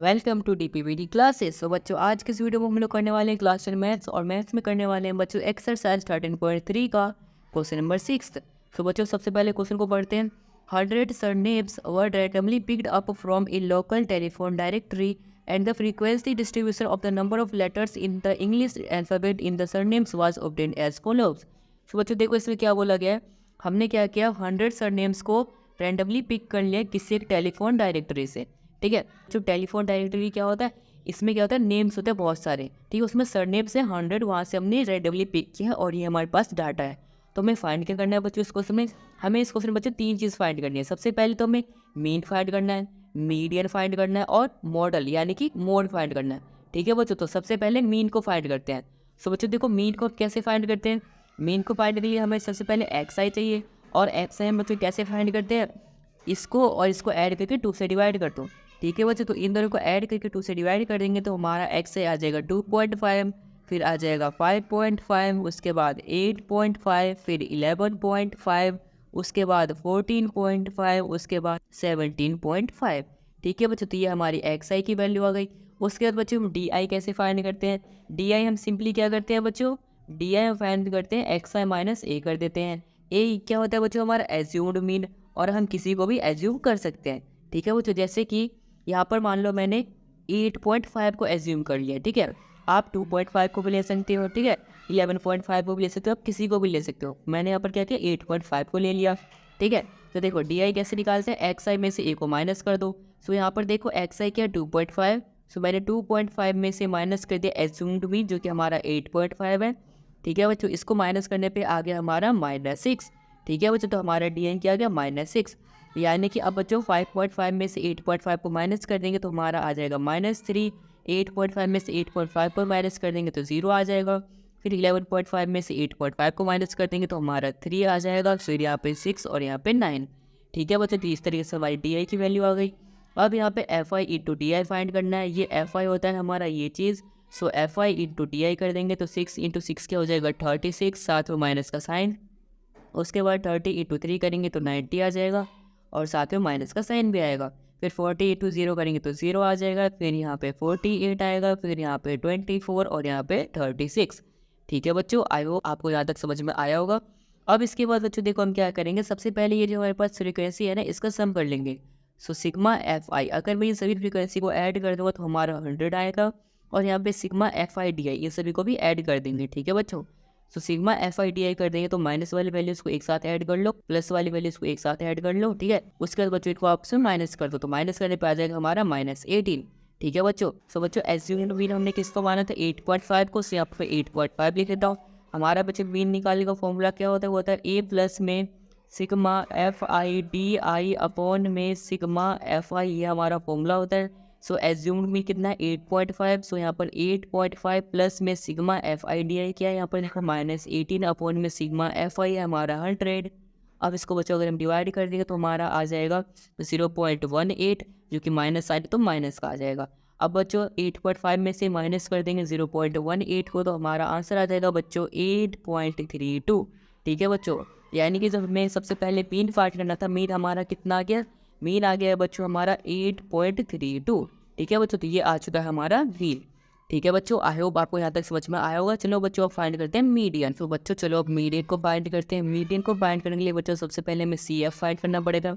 Welcome to DPVD classes. So बच्चों, आज के इस वीडियो में हम लोग करने वाले हैं क्लास 10 मैथ्स और मैथ्स में करने वाले हैं बच्चों एक्सरसाइज 13.3 का क्वेश्चन नंबर 6। सो बच्चों, सबसे पहले क्वेश्चन को पढ़ते हैं। 100 surnames were randomly picked up from a local telephone directory and the frequency distribution of the number of letters in the English alphabet in the surnames was obtained as follows। सो बच्चों देखो, इसमें क्या बोला गया है। हमने क्या किया, 100 सरनेम्स को रैंडमली पिक कर लिया किसी एक टेलीफोन डायरेक्टरी से। ठीक है, जो टेलीफोन डायरेक्टरी क्या होता है, इसमें क्या होता है, नेम्स होते हैं बहुत सारे। ठीक है, उसमें सरनेम से 100 वहाँ से हमने रैंडमली पिक किया और ये हमारे पास डाटा है। तो हमें फाइंड क्या करना है बच्चों, इस क्वेश्चन में हमें इस क्वेश्चन में बच्चों 3 चीज़ फाइंड करनी है। सबसे पहले तो हमें मीन फाइंड करना है, मीडियन फाइंड करना है और मॉडल यानी कि मोड फाइंड करना है। ठीक है बच्चों, तो सबसे पहले मीन को फाइंड करते हैं। सो बच्चों देखो, मीन को कैसे फाइंड करते हैं। मीन को फाइंड करने के लिए हमें सबसे पहले एक्स आई चाहिए, और एक्स आई हम बच्चों कैसे फाइंड करते हैं, इसको और इसको ऐड करके 2 से डिवाइड कर दो। ठीक है बच्चों, तो इन दोनों को ऐड करके 2 से डिवाइड कर देंगे तो हमारा एक्स आ जाएगा 2.5, फिर आ जाएगा 5.5, उसके बाद 8.5, फिर 11.5, उसके बाद 14.5, उसके बाद 17.5। ठीक है बच्चों, तो ये हमारी एक्स आई की वैल्यू आ गई। उसके बाद बच्चों हम डी आई कैसे फाइंड करते हैं। डी आई हम सिंपली क्या करते हैं बच्चों, डी आई हम फाइंड करते हैं एक्स आई माइनस ए कर देते हैं। ए क्या होता है बच्चों, हमारा एज्यूम्ड मीन, और हम किसी को भी एज्यूम कर सकते हैं। ठीक है बच्चों, जैसे कि यहाँ पर मान लो मैंने 8.5 को एज्यूम कर लिया। ठीक है, आप 2.5 को भी ले सकते हो। ठीक है, 11.5 को भी ले सकते हो, आप किसी को भी ले सकते हो। मैंने यहाँ पर क्या किया, 8.5 को ले लिया। ठीक है, तो देखो डी आई कैसे निकालते हैं, एक्स आई में से ए को माइनस कर दो। सो यहाँ पर देखो एक्स आई क्या 2.5, सो मैंने 2.5 में से माइनस कर दिया एज्यूम्ड मीन जो कि हमारा 8.5 है। ठीक है बच्चों, इसको माइनस करने पे आ गया हमारा -6। ठीक है बच्चों, तो हमारा डी एन क्या आ गया -6, यानी कि अब बच्चों 5.5 में से 8.5 को माइनस कर देंगे तो हमारा आ जाएगा -3। 8.5 में से 8.5 को माइनस कर देंगे तो 0 आ जाएगा। फिर 11.5 में से 8.5 को माइनस कर देंगे तो हमारा 3 आ जाएगा। फिर यहाँ पे 6 और यहाँ पे 9। ठीक है बच्चों, तो इस तरीके से हमारी डी आई की वैल्यू आ गई। अब यहाँ पे F I into D I find करना है। ये एफ आई होता है हमारा ये चीज़। So F I into D I कर देंगे तो 6 इंटू 6 क्या हो जाएगा 36, साथ में माइनस का साइन। उसके बाद 30 इंटू 3 करेंगे तो 90 आ जाएगा, और साथ में माइनस का साइन भी आएगा। फिर 40 इंटू 0 करेंगे तो 0 आ जाएगा। फिर यहाँ पे 48 आएगा, फिर यहाँ पे 24 और यहाँ पे 36। ठीक है बच्चों, आई होप आपको यहाँ तक समझ में आया होगा। अब इसके बाद बच्चों देखो हम क्या करेंगे, सबसे पहले ये जो हमारे पास फ्रीक्वेंसी है ना, इसका सम कर लेंगे। सो सिग्मा एफ आई, अगर मैं ये सभी फ्रीक्वेंसी को ऐड कर दूँगा तो हमारा 100 आएगा, और यहाँ पे sigma F I D I ये सभी को भी ऐड कर देंगे। ठीक है बच्चों, तो sigma F I D I कर देंगे तो माइनस वाली वैल्यूज को एक साथ ऐड कर लो, प्लस वाली वैल्यूज को एक साथ ऐड कर लो। ठीक है, उसके बाद बच्चों को आपसे माइनस कर दो, तो माइनस करने पे आ जाएगा हमारा -18। ठीक है बच्चों, सो बच्चों एज्यूम्ड मीन हमने किसको माना था 8.5 को, से यहाँ पे 8.5 लिख देता हूँ। हमारा बच्चे मीन निकालने का फॉर्मूला क्या होता है, वो होता है ए प्लस में sigma F I D I upon में सिग्मा एफ आई, ये हमारा फॉर्मूला होता है। सो एज्यूम्ड मीन कितना है 8.5। सो यहाँ पर 8.5 प्लस में sigma F I D I क्या है, यहाँ पर देखो -18 अपॉन में सिग्मा एफ आई है हमारा 100। अब इसको बच्चों अगर हम डिवाइड कर देंगे तो हमारा आ जाएगा 0.18, जो कि माइनस साइड तो माइनस का आ जाएगा। अब बच्चों 8.5 में से माइनस कर देंगे 0.18 को, तो हमारा आंसर आ जाएगा बच्चों 8.32। ठीक है बच्चों, यानी कि जब हमें सबसे पहले मीन फाइंड करना था, मीन हमारा कितना आ गया, मीन आ गया है बच्चों हमारा 8.32। ठीक है बच्चों, तो ये आ चुका है हमारा मीन। ठीक है बच्चों, आई होप आपको यहाँ तक समझ में आया होगा। चलो बच्चों अब फाइंड करते हैं मीडियन। तो बच्चों चलो अब मीडियन को फाइंड करते हैं। मीडियन को फाइंड करने के लिए बच्चों सबसे पहले हमें सी एफ फाइंड करना पड़ेगा,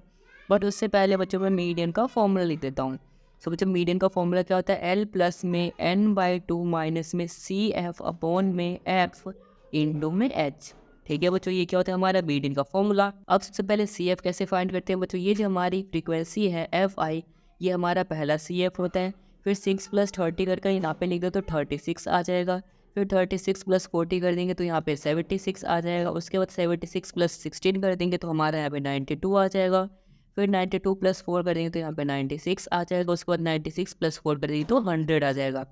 बट उससे पहले बच्चों मैं मीडियन का फॉर्मूला लिख देता हूँ। सो बच्चों मीडियन का फॉर्मूला क्या होता है, एल प्लस में n/2 माइनस में सी एफ अपॉन में एफ इंटू में एच। ठीक है बच्चों, ये क्या होता है हमारा मीडियन का फॉर्मूला। अब सबसे पहले सी एफ कैसे फाइंड करते हैं बच्चों, ये जो हमारी फ्रीक्वेंसी है एफ आई, ये हमारा पहला सी एफ होता है। फिर 6 + 30 करके यहाँ पे लिख दो तो 36 आ जाएगा। फिर 36 + 40 कर देंगे तो यहाँ पे 76 आ जाएगा। उसके बाद 76 + 16 कर देंगे तो हमारा यहाँ पे 92 आ जाएगा। फिर 92 + 4 कर देंगे तो यहाँ पे 96 आ जाएगा। उसके बाद 96 + 4 कर देंगे तो 100 आ जाएगा।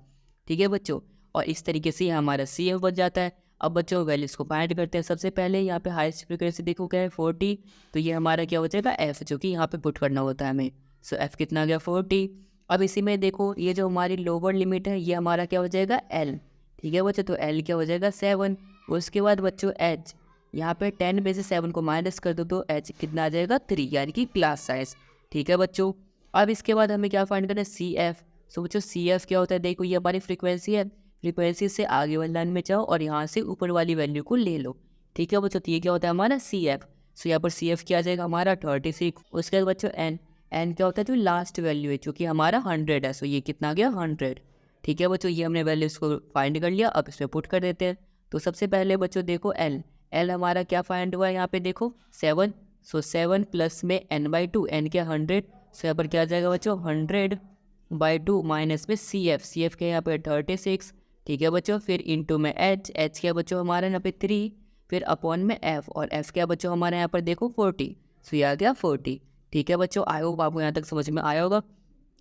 ठीक है बच्चों, और इस तरीके से हमारा सी एफ बच जाता है। अब बच्चों वैल्यूज़ को फाइंड करते हैं। सबसे पहले यहाँ पे हाईएस्ट फ्रीक्वेंसी देखो क्या है 40, तो ये हमारा क्या हो जाएगा एफ, जो कि यहाँ पे पुट करना होता है हमें। सो एफ कितना आ गया 40। अब इसी में देखो ये जो हमारी लोअर लिमिट है ये हमारा क्या हो जाएगा एल। ठीक है बच्चों, तो एल क्या हो जाएगा 7। उसके बाद बच्चों एच, यहाँ पे 10 में से 7 को माइनस कर दो तो एच कितना आ जाएगा 3, यानी कि क्लास साइज। ठीक है बच्चों, अब इसके बाद हमें क्या फाइंड करना है सी एफ। सो बच्चों सी एफ क्या होता है, देखो ये हमारी फ्रीक्वेंसी है, फ्रीक्वेंसी से आगे वाली लाइन में जाओ और यहाँ से ऊपर वाली वैल्यू को ले लो। ठीक है बच्चों, तो ये क्या होता है हमारा सी एफ। सो यहाँ पर सी एफ क्या आ जाएगा हमारा 36। उसके बाद बच्चों एन, एन क्या होता है जो लास्ट वैल्यू है, जो कि हमारा 100 है। सो ये कितना आ गया 100। ठीक है बच्चों, ये हमने वैल्यू इसको फाइंड कर लिया। अब इसमें पुट कर देते हैं। तो सबसे पहले बच्चों देखो एल, एल हमारा क्या फाइंड हुआ है यहाँ पे देखो 7। सो 7 प्लस में n/2, n क्या 100। सो यहाँ पर क्या आ जाएगा बच्चों 100/2 माइनस में सी एफ, सी एफ के यहाँ पे 36। ठीक है बच्चों, फिर इंटू में एच, एच क्या बच्चों हमारा यहाँ पे 3, फिर अपॉन में एफ, और एफ क्या बच्चों हमारे यहाँ पर देखो 40। सो ये आ गया 40। ठीक है बच्चों, आई होप आपको यहाँ तक समझ में आया होगा।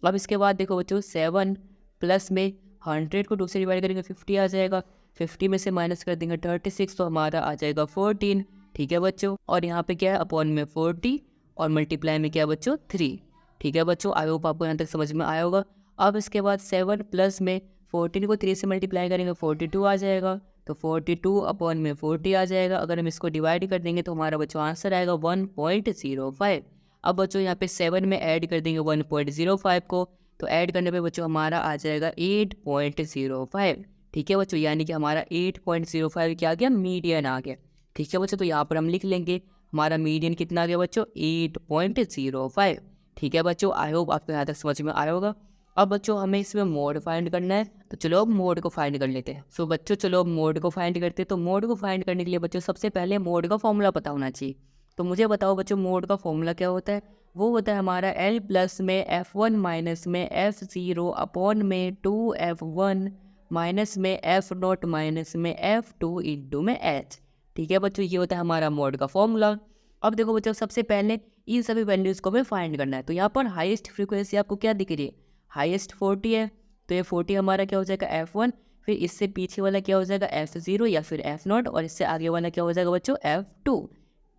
अब इसके बाद देखो बच्चों 7 प्लस में 100 को 2 से डिवाइड करेंगे 50 आ जाएगा, 50 में से माइनस कर देंगे 36, तो हमारा आ जाएगा 14। ठीक है बच्चों, और यहाँ पे क्या है अपॉन में 40 और मल्टीप्लाई में क्या है बच्चों 3। ठीक है बच्चों, आई होप आपको यहाँ तक समझ में आया होगा। अब इसके बाद 7 प्लस में 14 को 3 से मल्टीप्लाई करेंगे 42 आ जाएगा, तो 42 अपॉन में 40 आ जाएगा। अगर हम इसको डिवाइड कर देंगे तो हमारा बच्चों आंसर आएगा 1.05। अब बच्चों यहाँ पे 7 में ऐड कर देंगे 1.05 को, तो ऐड करने पे बच्चों हमारा आ जाएगा 8.05। ठीक है बच्चों, यानी कि हमारा 8.05 क्या आ गया, मीडियन आ गया। ठीक है बच्चों, तो यहाँ पर हम लिख लेंगे हमारा मीडियन कितना आ गया बच्चों 8.05। ठीक है बच्चों, आई होप आपको यहाँ तक समझ में आया होगा। अब बच्चों हमें इसमें मोड फाइंड करना है, तो चलो अब मोड को फाइंड कर लेते हैं। सो बच्चों चलो अब मोड को फाइंड करते हैं। तो मोड को फाइंड करने के लिए बच्चों सबसे पहले मोड का फॉर्मूला पता होना चाहिए। तो मुझे बताओ बच्चों मोड का फॉर्मूला क्या होता है। वो होता है हमारा L प्लस में F1 माइनस में F0 अपॉन में 2F1 माइनस में F0 माइनस में F2 इंटू में H। ठीक है बच्चों, ये होता है हमारा मोड का फॉर्मूला। अब देखो बच्चों सबसे पहले इन सभी वैल्यूज़ को हमें फाइंड करना है। तो यहाँ पर हाईएस्ट फ्रीक्वेंसी आपको क्या दिख रही है, हाईएस्ट 40 है, तो ये 40 हमारा क्या हो जाएगा F1, फिर इससे पीछे वाला क्या हो जाएगा F0 या फिर F0, और इससे आगे वाला क्या हो जाएगा बच्चों F2।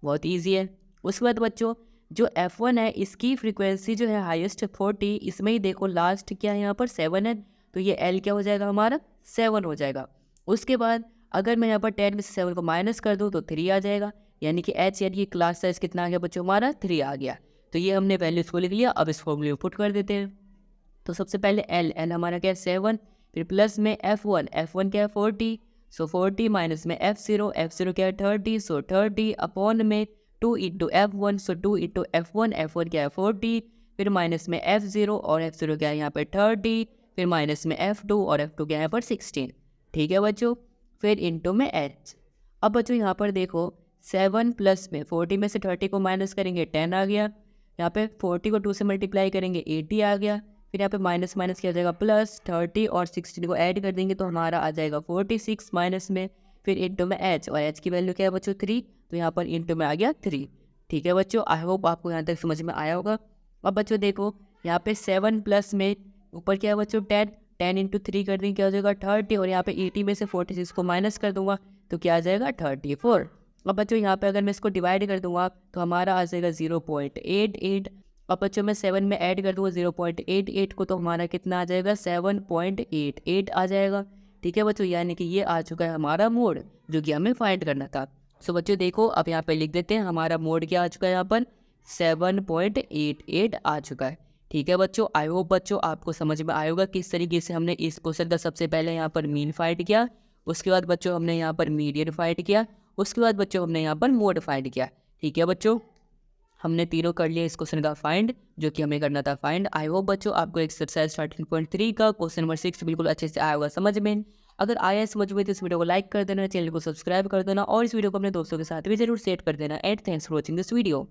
बहुत ईजी है। उसके बाद बच्चों जो F1 है इसकी फ्रीक्वेंसी जो है हाईएस्ट 40, इसमें ही देखो लास्ट क्या है यहाँ पर 7 है, तो ये L क्या हो जाएगा हमारा 7 हो जाएगा। उसके बाद अगर मैं यहाँ पर 10 में से 7 को माइनस कर दूँ तो 3 आ जाएगा, यानी कि H यानी कि क्लास साइज कितना आ गया बच्चों हमारा 3 आ गया। तो ये हमने वैल्यूज को लिख लिया। अब इस फॉर्मूले में पुट कर देते हैं। तो सबसे पहले L, L हमारा क्या है 7, फिर प्लस में F1, F1 क्या है 40, सो 40 माइनस में F0, F0 क्या है 30, सो 30 अपॉन में 2 इंटू F1, सो 2 इंटू F1, F1 क्या है 40, फिर माइनस में F0 और F0 क्या है यहाँ पर 30, फिर माइनस में F2 और F2 क्या है यहाँ पर 16। ठीक है बच्चों, फिर इंटू में H। अब बच्चों यहाँ पर देखो 7 प्लस में 40 में से 30 को माइनस करेंगे 10 आ गया, यहाँ पे 40 को 2 से मल्टीप्लाई करेंगे 80 आ गया, फिर यहाँ पे माइनस माइनस क्या हो जाएगा प्लस, 30 और 16 को ऐड कर देंगे तो हमारा आ जाएगा 46 माइनस में, फिर इंटू में H, और H की वैल्यू क्या है बच्चों 3, तो यहाँ पर इंटू में आ गया 3। ठीक है बच्चों, आई होप आपको यहाँ तक समझ में आया होगा। अब बच्चों देखो यहाँ पे 7 प्लस में ऊपर क्या है बच्चों 10, 10 इंटू 3 कर देंगे क्या हो जाएगा 30, और यहाँ पे 80 में से 46 को माइनस कर दूंगा तो क्या आ जाएगा 34। अब बच्चों यहाँ पे अगर मैं इसको डिवाइड कर दूंगा तो हमारा आ जाएगा 0.88। अब बच्चों मैं 7 में ऐड कर दूंगा 0.88 को, तो हमारा कितना आ जाएगा 7.88 आ जाएगा। ठीक है बच्चों, यानी कि ये आ चुका है हमारा मोड जो कि हमें फाइंड करना था। सो बच्चों देखो अब यहाँ पे लिख देते हैं हमारा मोड क्या आ चुका है, यहाँ पर 7.88 आ चुका है। ठीक है बच्चों, आई होप बच्चों आपको समझ में आएगा किस तरीके से हमने इस क्वेश्चन का सबसे पहले यहाँ पर मीन फाइंड किया, उसके बाद बच्चों हमने यहाँ पर मीडियन फाइंड किया, उसके बाद बच्चों हमने यहाँ पर मोड फाइंड किया। ठीक है बच्चों, हमने तीनों कर लिया इस क्वेश्चन का फाइंड जो कि हमें करना था फाइंड। आई होप बच्चों आपको एक्सरसाइज 13.3 का क्वेश्चन नंबर 6 बिल्कुल अच्छे से आया होगा समझ में। अगर आया समझ में तो इस वीडियो को लाइक कर देना, चैनल को सब्सक्राइब कर देना और इस वीडियो को अपने दोस्तों के साथ भी जरूर शेयर कर देना। And thanks for watching this video.